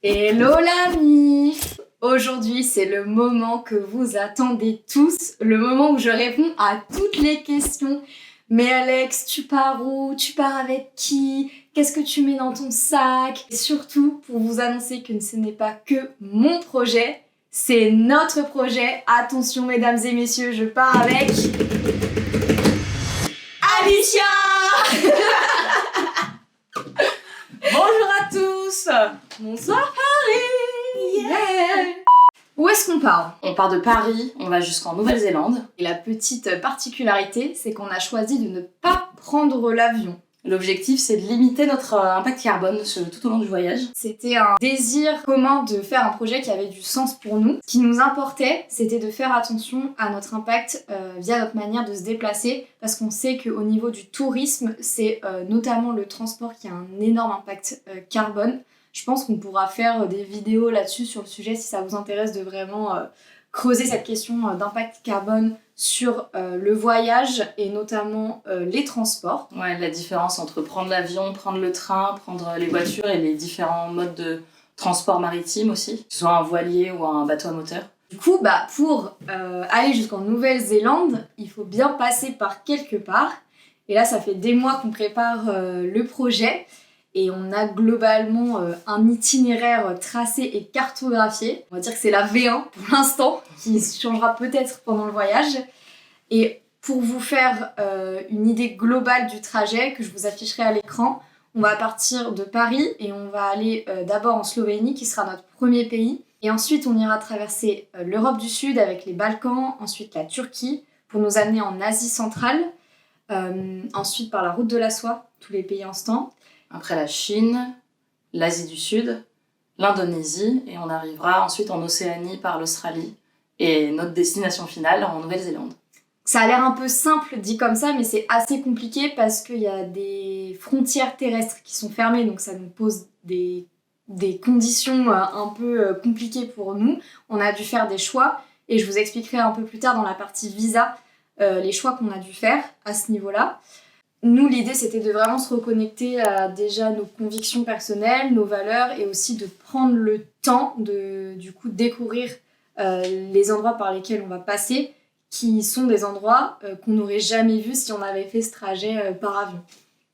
Hello la MIF! Aujourd'hui, c'est le moment que vous attendez tous, le moment où je réponds à toutes les questions. Mais Alex, tu pars où? Tu pars avec qui? Qu'est-ce que tu mets dans ton sac? Et surtout, pour vous annoncer que ce n'est pas que mon projet, c'est notre projet. Attention mesdames et messieurs, je pars avec... Alicia! Bonjour à tous! Bonsoir Paris! Yeah! Où est-ce qu'on part? On part de Paris, on va jusqu'en Nouvelle-Zélande. Et la petite particularité, c'est qu'on a choisi de ne pas prendre l'avion. L'objectif, c'est de limiter notre impact carbone tout au long du voyage. C'était un désir commun de faire un projet qui avait du sens pour nous. Ce qui nous importait, c'était de faire attention à notre impact via notre manière de se déplacer, parce qu'on sait qu'au niveau du tourisme, c'est notamment le transport qui a un énorme impact carbone. Je pense qu'on pourra faire des vidéos là-dessus sur le sujet si ça vous intéresse de vraiment creuser cette question d'impact carbone sur le voyage et notamment les transports. Ouais, la différence entre prendre l'avion, prendre le train, prendre les voitures et les différents modes de transport maritime aussi, que ce soit un voilier ou un bateau à moteur. Du coup, pour aller jusqu'en Nouvelle-Zélande, il faut bien passer par quelque part. Et là, ça fait des mois qu'on prépare le projet. Et on a globalement un itinéraire tracé et cartographié. On va dire que c'est la V1 pour l'instant, qui changera peut-être pendant le voyage. Et pour vous faire une idée globale du trajet, que je vous afficherai à l'écran, on va partir de Paris et on va aller d'abord en Slovénie, qui sera notre premier pays. Et ensuite, on ira traverser l'Europe du Sud avec les Balkans, ensuite la Turquie, pour nous amener en Asie centrale. Ensuite, par la route de la soie, tous les pays en ce temps. Après la Chine, l'Asie du Sud, l'Indonésie, et on arrivera ensuite en Océanie par l'Australie, et notre destination finale en Nouvelle-Zélande. Ça a l'air un peu simple dit comme ça, mais c'est assez compliqué parce qu'il y a des frontières terrestres qui sont fermées, donc ça nous pose des conditions un peu compliquées pour nous. On a dû faire des choix, et je vous expliquerai un peu plus tard dans la partie visa les choix qu'on a dû faire à ce niveau-là. Nous, l'idée, c'était de vraiment se reconnecter à déjà nos convictions personnelles, nos valeurs, et aussi de prendre le temps de, du coup, découvrir les endroits par lesquels on va passer, qui sont des endroits qu'on n'aurait jamais vus si on avait fait ce trajet par avion.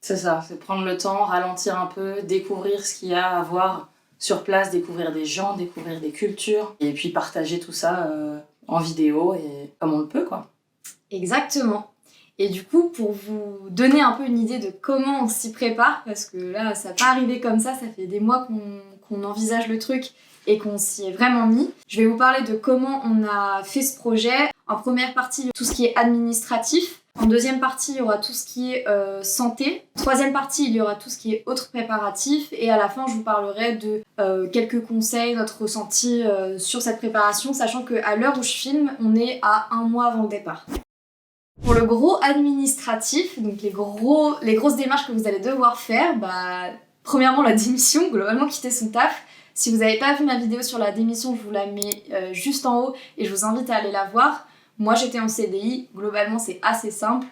C'est ça, c'est prendre le temps, ralentir un peu, découvrir ce qu'il y a à voir sur place, découvrir des gens, découvrir des cultures, et puis partager tout ça en vidéo, et comme on le peut, quoi. Exactement. Et du coup, pour vous donner un peu une idée de comment on s'y prépare, parce que là, ça n'a pas arrivé comme ça fait des mois qu'on envisage le truc et qu'on s'y est vraiment mis. Je vais vous parler de comment on a fait ce projet. En première partie, tout ce qui est administratif. En deuxième partie, il y aura tout ce qui est santé. Troisième partie, il y aura tout ce qui est autres préparatifs. Et à la fin, je vous parlerai de quelques conseils, notre ressenti sur cette préparation, sachant qu'à l'heure où je filme, on est à 1 mois avant le départ. Pour le gros administratif, donc les grosses démarches que vous allez devoir faire, premièrement la démission, globalement quitter son taf. Si vous n'avez pas vu ma vidéo sur la démission, je vous la mets juste en haut et je vous invite à aller la voir. Moi j'étais en CDI, globalement c'est assez simple.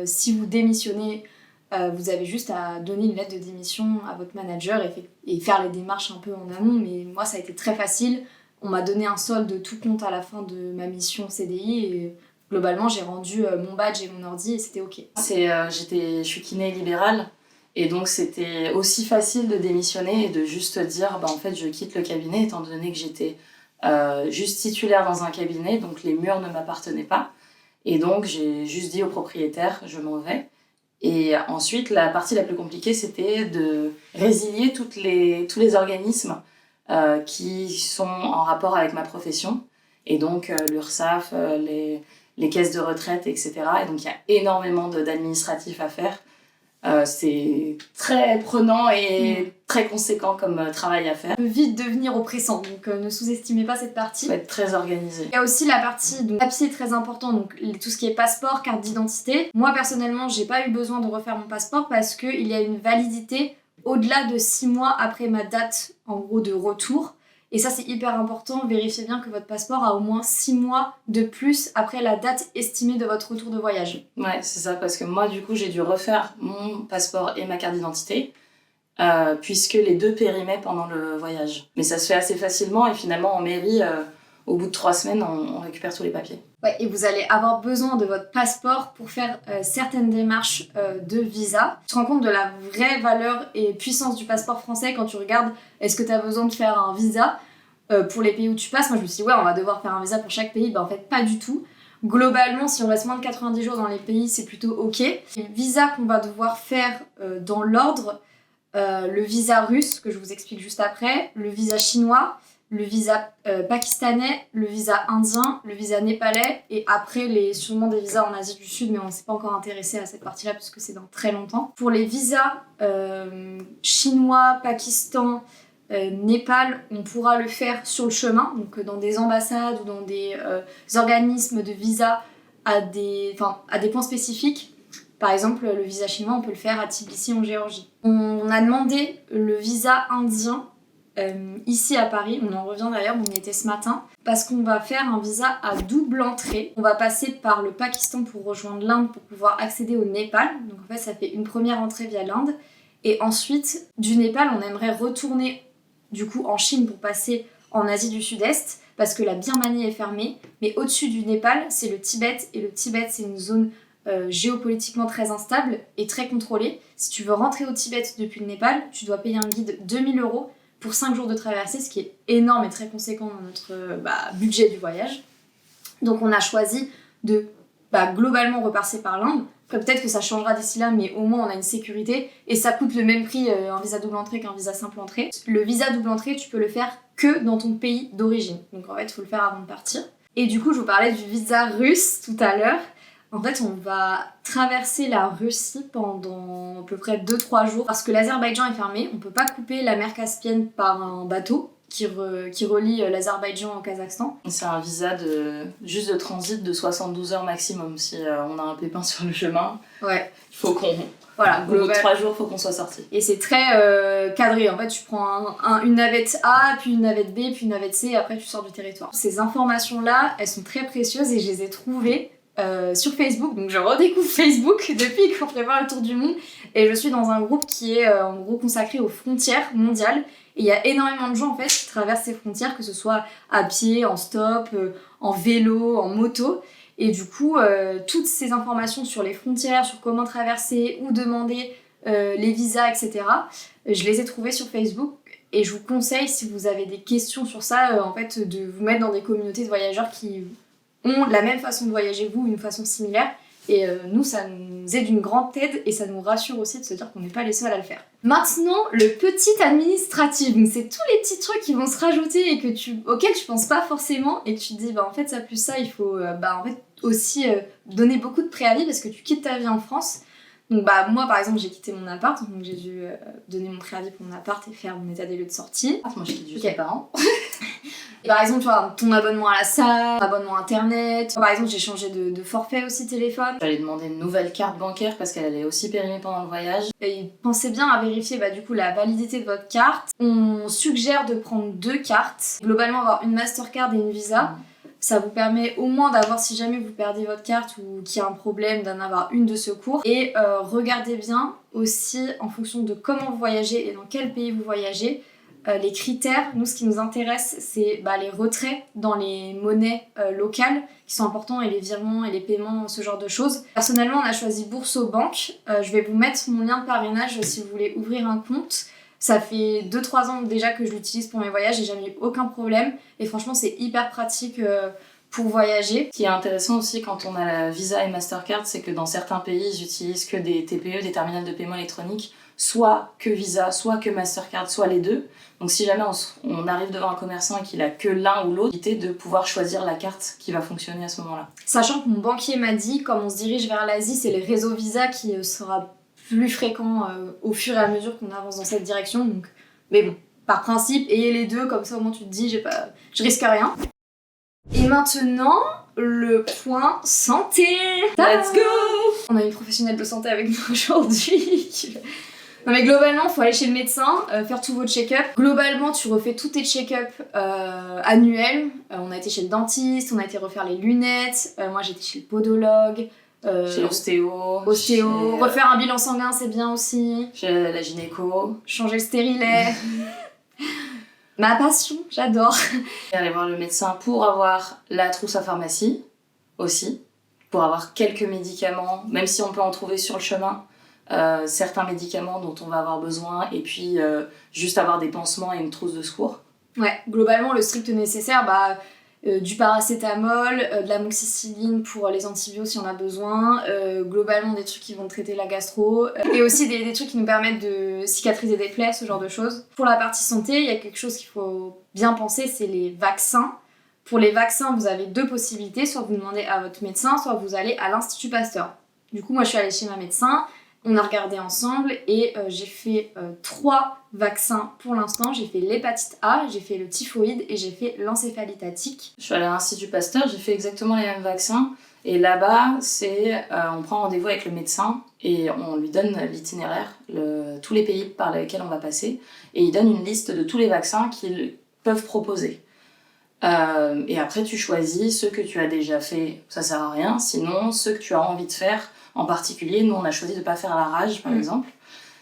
Si vous démissionnez, vous avez juste à donner une lettre de démission à votre manager et faire les démarches un peu en amont, mais moi ça a été très facile. On m'a donné un solde de tout compte à la fin de ma mission CDI et globalement, j'ai rendu mon badge et mon ordi et c'était ok. Je suis kiné libérale et donc c'était aussi facile de démissionner et de juste dire en fait je quitte le cabinet étant donné que j'étais juste titulaire dans un cabinet, donc les murs ne m'appartenaient pas. Et donc j'ai juste dit au propriétaire je m'en vais. Et ensuite la partie la plus compliquée c'était de résilier tous les organismes qui sont en rapport avec ma profession. Et donc l'URSSAF, les caisses de retraite, etc. Et donc il y a énormément d'administratifs à faire. C'est très prenant et très conséquent comme travail à faire. Ça peut vite devenir oppressant, donc ne sous-estimez pas cette partie. Il faut être très organisé. Il y a aussi la partie papier très important, donc tout ce qui est passeport, carte d'identité. Moi personnellement, j'ai pas eu besoin de refaire mon passeport parce qu'il y a une validité au-delà de 6 mois après ma date en gros de retour. Et ça, c'est hyper important. Vérifiez bien que votre passeport a au moins 6 mois de plus après la date estimée de votre retour de voyage. Ouais, c'est ça, parce que moi, du coup, j'ai dû refaire mon passeport et ma carte d'identité. puisque les deux périmaient pendant le voyage. Mais ça se fait assez facilement et finalement en mairie, au bout de 3 semaines, on récupère tous les papiers. Ouais, et vous allez avoir besoin de votre passeport pour faire certaines démarches de visa. Tu te rends compte de la vraie valeur et puissance du passeport français quand tu regardes est-ce que tu as besoin de faire un visa pour les pays où tu passes. Moi je me suis dit ouais, on va devoir faire un visa pour chaque pays. En fait pas du tout. Globalement, si on reste moins de 90 jours dans les pays, c'est plutôt ok. Les visas qu'on va devoir faire dans l'ordre, le visa russe, que je vous explique juste après, le visa chinois, le visa pakistanais, le visa indien, le visa népalais, et après sûrement des visas en Asie du Sud, mais on ne s'est pas encore intéressé à cette partie-là puisque c'est dans très longtemps. Pour les visas chinois, Pakistan, Népal, on pourra le faire sur le chemin, donc dans des ambassades ou dans des organismes de visa à des points spécifiques. Par exemple, le visa chinois, on peut le faire à Tbilissi en Géorgie. On a demandé le visa indien ici à Paris, on en revient d'ailleurs, on y était ce matin, parce qu'on va faire un visa à double entrée. On va passer par le Pakistan pour rejoindre l'Inde pour pouvoir accéder au Népal. Donc en fait, ça fait une première entrée via l'Inde. Et ensuite, du Népal, on aimerait retourner du coup en Chine pour passer en Asie du Sud-Est, parce que la Birmanie est fermée. Mais au-dessus du Népal, c'est le Tibet, et le Tibet, c'est une zone géopolitiquement très instable et très contrôlée. Si tu veux rentrer au Tibet depuis le Népal, tu dois payer un guide 2000 € pour 5 jours de traversée, ce qui est énorme et très conséquent dans notre budget du voyage. Donc on a choisi de globalement repasser par l'Inde. Après peut-être que ça changera d'ici là, mais au moins on a une sécurité et ça coûte le même prix un visa double entrée qu'un visa simple entrée. Le visa double entrée, tu peux le faire que dans ton pays d'origine. Donc en fait, il faut le faire avant de partir. Et du coup, je vous parlais du visa russe tout à l'heure. En fait, on va traverser la Russie pendant à peu près 2-3 jours parce que l'Azerbaïdjan est fermé. On peut pas couper la mer Caspienne par un bateau qui relie l'Azerbaïdjan au Kazakhstan. C'est un visa juste de transit de 72 heures maximum. Si on a un pépin sur le chemin, ouais. Il faut qu'on... Voilà, au bout de 3 jours, il faut qu'on soit sorti. Et c'est très cadré. En fait, tu prends une navette A, puis une navette B, puis une navette C, et après tu sors du territoire. Ces informations-là, elles sont très précieuses et je les ai trouvées sur Facebook. Donc je redécouvre Facebook depuis qu'on prépare le tour du monde. Et je suis dans un groupe qui est en gros consacré aux frontières mondiales. Et il y a énormément de gens en fait qui traversent ces frontières, que ce soit à pied, en stop, en vélo, en moto. Et du coup, toutes ces informations sur les frontières, sur comment traverser, où demander les visas, etc., je les ai trouvées sur Facebook. Et je vous conseille, si vous avez des questions sur ça, en fait, de vous mettre dans des communautés de voyageurs qui ont la même façon de voyager que vous, une façon similaire. Et nous, ça nous est d'une grande aide et ça nous rassure aussi de se dire qu'on n'est pas les seuls à le faire. Maintenant, le petit administratif. Donc, c'est tous les petits trucs qui vont se rajouter et auxquels tu penses pas forcément et que tu te dis, en fait, ça plus ça, il faut en fait, aussi donner beaucoup de préavis parce que tu quittes ta vie en France. Donc, moi, par exemple, j'ai quitté mon appart, donc j'ai dû donner mon préavis pour mon appart et faire mon état des lieux de sortie. Moi, je quitte juste mes parents. Et par exemple, tu vois, ton abonnement à la salle, ton abonnement internet. Par exemple, j'ai changé de forfait aussi téléphone. J'allais demander une nouvelle carte bancaire parce qu'elle allait aussi périmer pendant le voyage. Et pensez bien à vérifier du coup la validité de votre carte. On suggère de prendre 2 cartes. Globalement, avoir une Mastercard et une Visa. Ça vous permet au moins d'avoir, si jamais vous perdez votre carte ou qu'il y a un problème, d'en avoir une de secours. Et regardez bien aussi en fonction de comment vous voyagez et dans quel pays vous voyagez. Les critères, nous ce qui nous intéresse c'est les retraits dans les monnaies locales qui sont importants et les virements et les paiements, ce genre de choses. Personnellement on a choisi Bourso Banque, je vais vous mettre mon lien de parrainage si vous voulez ouvrir un compte. Ça fait 2-3 ans déjà que je l'utilise pour mes voyages, j'ai jamais eu aucun problème et franchement c'est hyper pratique pour voyager. Ce qui est intéressant aussi quand on a la Visa et Mastercard, c'est que dans certains pays ils utilisent que des TPE, des terminals de paiement électronique, soit que Visa, soit que Mastercard, soit les deux. Donc si jamais on arrive devant un commerçant et qu'il a que l'un ou l'autre, évitez de pouvoir choisir la carte qui va fonctionner à ce moment-là. Sachant que mon banquier m'a dit, comme on se dirige vers l'Asie, c'est le réseau Visa qui sera plus fréquent au fur et à mesure qu'on avance dans cette direction. Donc... Mais bon, par principe, ayez les deux, comme ça au moins tu te dis, je risque rien. Et maintenant, le point santé. Let's go! On a une professionnelle de santé avec nous aujourd'hui. Non mais globalement, faut aller chez le médecin, faire tous vos check-up. Globalement, tu refais tous tes check-up annuels. On a été chez le dentiste, on a été refaire les lunettes. Moi, j'étais chez le podologue. Chez l'ostéo. Ostéo, refaire un bilan sanguin, c'est bien aussi. Chez la gynéco. Changer le stérilet. Ma passion, j'adore. Et aller voir le médecin pour avoir la trousse à pharmacie aussi, pour avoir quelques médicaments, même si on peut en trouver sur le chemin, certains médicaments dont on va avoir besoin, et puis juste avoir des pansements et une trousse de secours. Ouais, globalement, le strict nécessaire, du paracétamol, de l'amoxicilline pour les antibiotiques si on a besoin, globalement des trucs qui vont traiter la gastro, et aussi des trucs qui nous permettent de cicatriser des plaies, ce genre de choses. Pour la partie santé, il y a quelque chose qu'il faut bien penser, c'est les vaccins. Pour les vaccins, vous avez 2 possibilités, soit vous demandez à votre médecin, soit vous allez à l'Institut Pasteur. Du coup, moi je suis allée chez ma médecin, on a regardé ensemble et j'ai fait 3 vaccins pour l'instant. J'ai fait l'hépatite A, j'ai fait le typhoïde et j'ai fait l'encéphalite attique. Je suis allée à l'Institut Pasteur, j'ai fait exactement les mêmes vaccins. Et là-bas, on prend rendez-vous avec le médecin et on lui donne l'itinéraire, tous les pays par lesquels on va passer. Et il donne une liste de tous les vaccins qu'ils peuvent proposer. Et après, tu choisis ceux que tu as déjà fait, ça sert à rien. Sinon, ceux que tu as envie de faire. En particulier, nous, on a choisi de ne pas faire la rage, par exemple,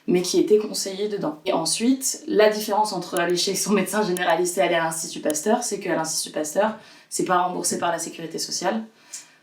mais qui était conseillé dedans. Et ensuite, la différence entre aller chez son médecin généraliste et aller à l'Institut Pasteur, c'est qu'à l'Institut Pasteur, c'est pas remboursé par la Sécurité sociale.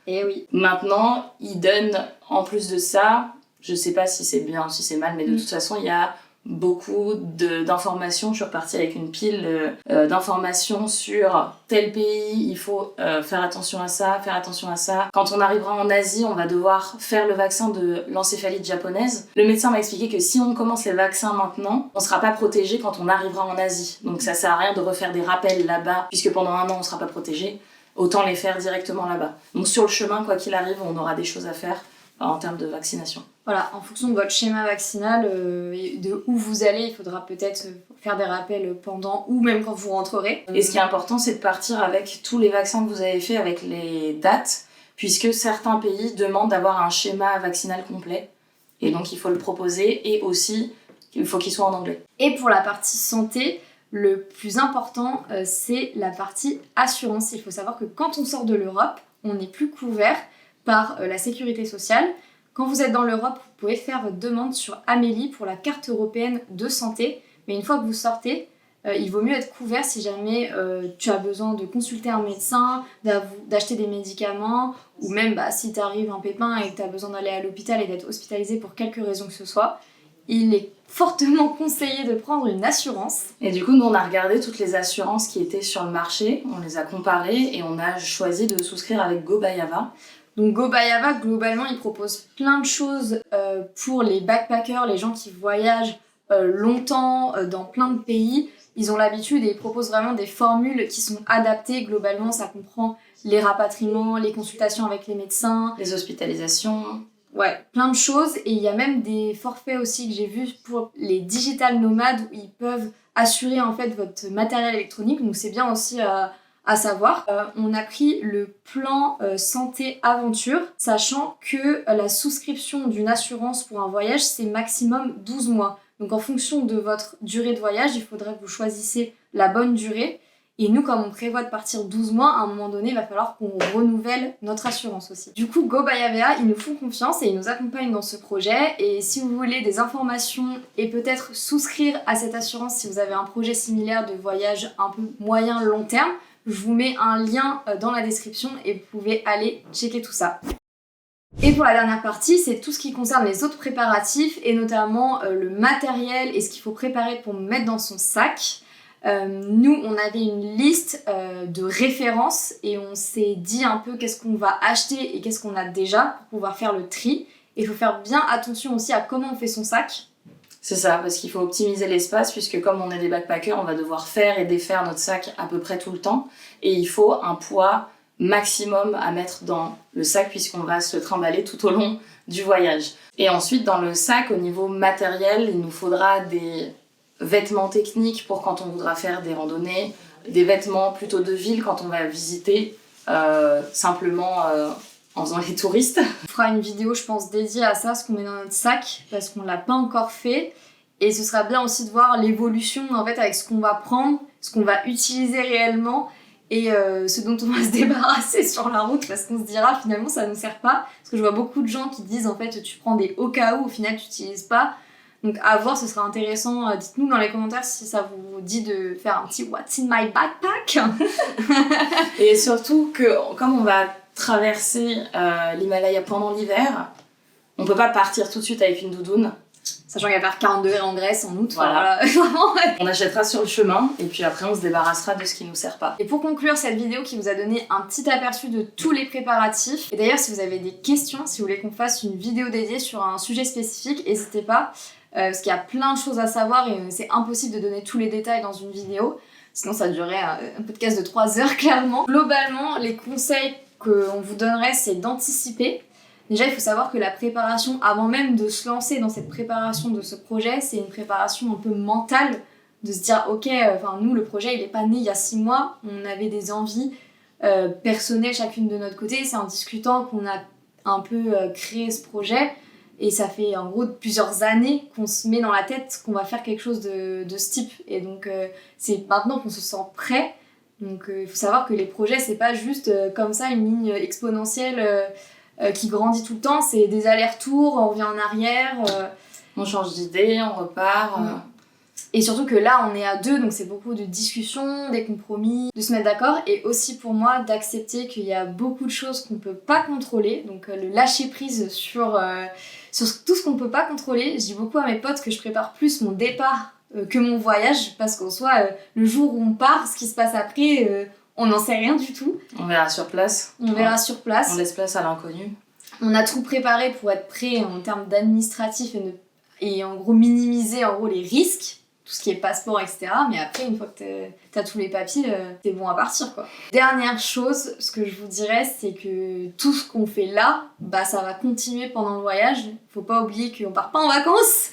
Et oui. Maintenant, ils donnent, en plus de ça, je sais pas si c'est bien ou si c'est mal, mais de toute façon, il y a beaucoup d'informations. Je suis repartie avec une pile d'informations sur tel pays, il faut faire attention à ça, faire attention à ça. Quand on arrivera en Asie, on va devoir faire le vaccin de l'encéphalite japonaise. Le médecin m'a expliqué que si on commence les vaccins maintenant, on sera pas protégé quand on arrivera en Asie. Donc ça sert à rien de refaire des rappels là-bas, puisque pendant 1 an, on sera pas protégé. Autant les faire directement là-bas. Donc sur le chemin, quoi qu'il arrive, on aura des choses à faire en termes de vaccination. Voilà, en fonction de votre schéma vaccinal, de où vous allez, il faudra peut-être faire des rappels pendant ou même quand vous rentrerez. Et ce qui est important, c'est de partir avec tous les vaccins que vous avez fait, avec les dates, puisque certains pays demandent d'avoir un schéma vaccinal complet. Et donc il faut le proposer, et aussi il faut qu'il soit en anglais. Et pour la partie santé, le plus important, c'est la partie assurance. Il faut savoir que quand on sort de l'Europe, on n'est plus couvert par la sécurité sociale. Quand vous êtes dans l'Europe, vous pouvez faire votre demande sur Amélie pour la carte européenne de santé. Mais une fois que vous sortez, il vaut mieux être couvert si jamais tu as besoin de consulter un médecin, d'acheter des médicaments, ou même si t'arrive un pépin et que tu as besoin d'aller à l'hôpital et d'être hospitalisé pour quelque raison que ce soit. Il est fortement conseillé de prendre une assurance. Et du coup, nous, on a regardé toutes les assurances qui étaient sur le marché, on les a comparées et on a choisi de souscrire avec GoBayava. Donc GoBayava, globalement, il propose plein de choses pour les backpackers, les gens qui voyagent longtemps dans plein de pays. Ils ont l'habitude et ils proposent vraiment des formules qui sont adaptées. Globalement, ça comprend les rapatriements, les consultations avec les médecins, les hospitalisations. Ouais, plein de choses. Et il y a même des forfaits aussi que j'ai vus pour les digital nomades où ils peuvent assurer en fait votre matériel électronique. Donc c'est bien aussi à savoir. On a pris le plan santé aventure, sachant que la souscription d'une assurance pour un voyage, c'est maximum 12 mois. Donc en fonction de votre durée de voyage, il faudrait que vous choisissiez la bonne durée. Et nous, comme on prévoit de partir 12 mois, à un moment donné, il va falloir qu'on renouvelle notre assurance aussi. Du coup, GoBayava, ils nous font confiance et ils nous accompagnent dans ce projet. Et si vous voulez des informations et peut-être souscrire à cette assurance si vous avez un projet similaire de voyage un peu moyen-long terme, je vous mets un lien dans la description et vous pouvez aller checker tout ça. Et pour la dernière partie, c'est tout ce qui concerne les autres préparatifs et notamment le matériel et ce qu'il faut préparer pour mettre dans son sac. Nous, on avait une liste de références et on s'est dit un peu qu'est-ce qu'on va acheter et qu'est-ce qu'on a déjà pour pouvoir faire le tri. Et il faut faire bien attention aussi à comment on fait son sac. C'est ça, parce qu'il faut optimiser l'espace puisque comme on est des backpackers, on va devoir faire et défaire notre sac à peu près tout le temps. Et il faut un poids maximum à mettre dans le sac puisqu'on va se trimballer tout au long du voyage. Et ensuite, dans le sac, au niveau matériel, il nous faudra des vêtements techniques pour quand on voudra faire des randonnées, des vêtements plutôt de ville quand on va visiter simplement en faisant les touristes. On fera une vidéo, je pense, dédiée à ça, ce qu'on met dans notre sac, parce qu'on l'a pas encore fait. Et ce sera bien aussi de voir l'évolution en fait avec ce qu'on va prendre, ce qu'on va utiliser réellement et ce dont on va se débarrasser sur la route parce qu'on se dira finalement ça nous sert pas. Parce que je vois beaucoup de gens qui disent en fait tu prends des au cas où, au final tu n'utilises pas. Donc à voir, ce sera intéressant. Dites-nous dans les commentaires si ça vous dit de faire un petit What's in my backpack. Et surtout que comme on va traverser l'Himalaya pendant l'hiver, on peut pas partir tout de suite avec une doudoune. Sachant qu'il va faire 40 degrés en Grèce en août. Voilà. Vraiment. On achètera sur le chemin et puis après on se débarrassera de ce qui nous sert pas. Et pour conclure cette vidéo qui vous a donné un petit aperçu de tous les préparatifs, et d'ailleurs si vous avez des questions, si vous voulez qu'on fasse une vidéo dédiée sur un sujet spécifique, n'hésitez pas, parce qu'il y a plein de choses à savoir et c'est impossible de donner tous les détails dans une vidéo, sinon ça durerait un podcast de 3 heures clairement. Globalement, les conseils qu'on vous donnerait, c'est d'anticiper. Déjà, il faut savoir que la préparation, avant même de se lancer dans cette préparation de ce projet, c'est une préparation un peu mentale, de se dire, ok, nous, le projet, il n'est pas né il y a 6 mois, on avait des envies personnelles chacune de notre côté, c'est en discutant qu'on a un peu créé ce projet, et ça fait en gros plusieurs années qu'on se met dans la tête qu'on va faire quelque chose de ce type, et donc c'est maintenant qu'on se sent prêt. Donc il faut savoir que les projets, c'est pas juste comme ça une ligne exponentielle qui grandit tout le temps, c'est des allers-retours, on revient en arrière. On change d'idée, on repart. Et surtout que là, on est à 2, donc c'est beaucoup de discussions, des compromis, de se mettre d'accord, et aussi pour moi d'accepter qu'il y a beaucoup de choses qu'on peut pas contrôler, donc le lâcher prise sur tout ce qu'on peut pas contrôler. Je dis beaucoup à mes potes que je prépare plus mon départ que mon voyage, parce qu'en soi, le jour où on part, ce qui se passe après, on n'en sait rien du tout. On verra sur place. On verra sur place. On laisse place à l'inconnu. On a tout préparé pour être prêt en termes d'administratif et en gros minimiser en gros les risques, tout ce qui est passeport, etc. Mais après, une fois que t'as tous les papiers, t'es bon à partir, quoi. Dernière chose, ce que je vous dirais, c'est que tout ce qu'on fait là, ça va continuer pendant le voyage. Faut pas oublier qu'on part pas en vacances.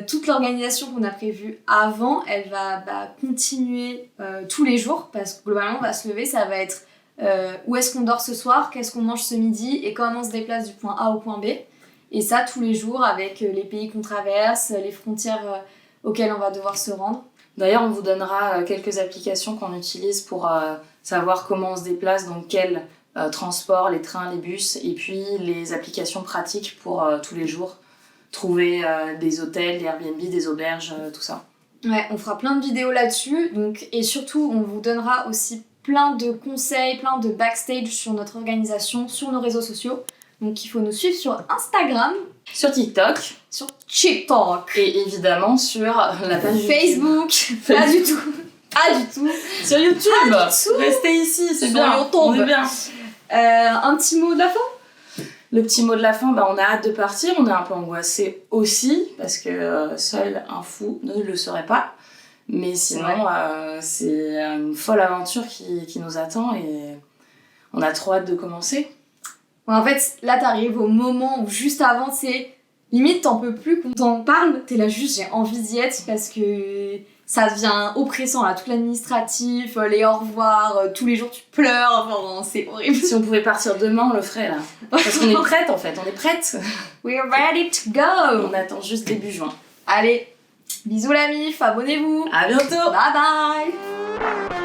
Toute l'organisation qu'on a prévue avant, elle va continuer tous les jours, parce que globalement on va se lever, ça va être où est-ce qu'on dort ce soir, qu'est-ce qu'on mange ce midi et comment on se déplace du point A au point B, et ça tous les jours avec les pays qu'on traverse, les frontières auxquelles on va devoir se rendre. D'ailleurs on vous donnera quelques applications qu'on utilise pour savoir comment on se déplace, donc quel transport, les trains, les bus, et puis les applications pratiques pour tous les jours. Trouver des hôtels, des Airbnb, des auberges, tout ça. Ouais, on fera plein de vidéos là-dessus, et surtout on vous donnera aussi plein de conseils, plein de backstage sur notre organisation, sur nos réseaux sociaux. Donc il faut nous suivre sur Instagram, sur TikTok, sur TikTok, et évidemment sur la page Facebook. Pas du tout. Pas du tout. Sur YouTube. Pas du tout. Restez ici, c'est sur bien. YouTube. On est bien. Un petit mot de la fin. Le petit mot de la fin, on a hâte de partir, on est un peu angoissé aussi, parce que seul un fou ne le serait pas. Mais sinon, c'est une folle aventure qui nous attend et on a trop hâte de commencer. Ouais, en fait, là t'arrives au moment où juste avant, c'est limite t'en peux plus qu'on t'en parle, t'es là juste j'ai envie d'y être parce que ça devient oppressant là, tout l'administratif, les au revoir, tous les jours tu pleures, enfin c'est horrible. Si on pouvait partir demain, on le ferait là. Parce qu'on est prête en fait, on est prête. We're ready to go. On attend juste début juin. Allez, bisous la mif, abonnez-vous. À bientôt. Bye bye.